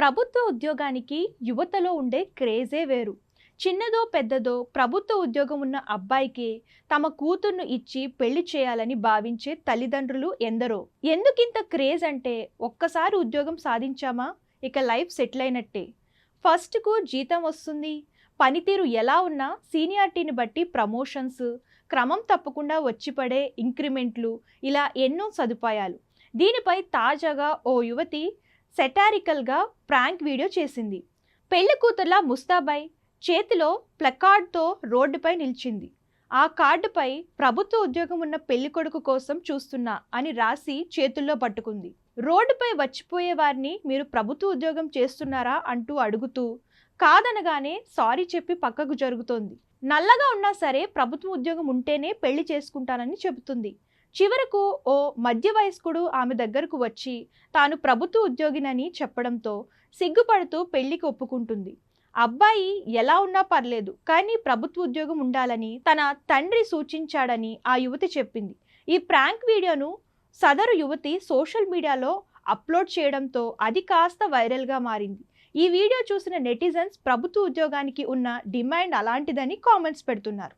ప్రభుత్వ ఉద్యోగానికి యువతలో ఉండే క్రేజే వేరు. చిన్నదో పెద్దదో ప్రభుత్వ ఉద్యోగం ఉన్న అబ్బాయికి తమ కూతుర్ను ఇచ్చి పెళ్లి చేయాలని భావించే తల్లిదండ్రులు ఎందరో. ఎందుకింత క్రేజ్ అంటే ఒక్కసారి ఉద్యోగం సాధించామా ఇక లైఫ్ సెటిల్ అయినట్టే. ఫస్ట్కు జీతం వస్తుంది, పనితీరు ఎలా ఉన్నా సీనియారిటీని బట్టి ప్రమోషన్స్, క్రమం తప్పకుండా వచ్చిపడే ఇంక్రిమెంట్లు, ఇలా ఎన్నో సదుపాయాలు. దీనిపై తాజాగా ఓ యువతి సెటారికల్గా ప్రాంక్ వీడియో చేసింది. పెళ్లి కూతుర్లా ముస్తాబాయ్ చేతిలో ప్లకార్డ్తో రోడ్డుపై నిలిచింది. ఆ కార్డుపై ప్రభుత్వ ఉద్యోగం ఉన్న పెళ్లి కొడుకు కోసం చూస్తున్నా అని రాసి చేతుల్లో పట్టుకుంది. రోడ్డుపై వచ్చిపోయే వారిని మీరు ప్రభుత్వ ఉద్యోగం చేస్తున్నారా అంటూ అడుగుతూ కాదనగానే సారీ చెప్పి పక్కకు జరుగుతోంది. నల్లగా ఉన్నా సరే ప్రభుత్వ ఉద్యోగం ఉంటేనే పెళ్లి చేసుకుంటానని చెబుతుంది. చివరకు ఓ మధ్య వయస్కుడు ఆమె దగ్గరకు వచ్చి తాను ప్రభుత్వ ఉద్యోగినని చెప్పడంతో సిగ్గుపడుతూ పెళ్లికి ఒప్పుకుంటుంది. అబ్బాయి ఎలా ఉన్నా పర్లేదు, కానీ ప్రభుత్వ ఉద్యోగం ఉండాలని తన తండ్రి సూచించాడని ఆ యువతి చెప్పింది. ఈ ప్రాంక్ వీడియోను సదరు యువతి సోషల్ మీడియాలో అప్లోడ్ చేయడంతో అది కాస్త వైరల్గా మారింది. ఈ వీడియో చూసిన నెటిజన్స్ ప్రభుత్వ ఉద్యోగానికి ఉన్న డిమాండ్ అలాంటిదని కామెంట్స్ పెడుతున్నారు.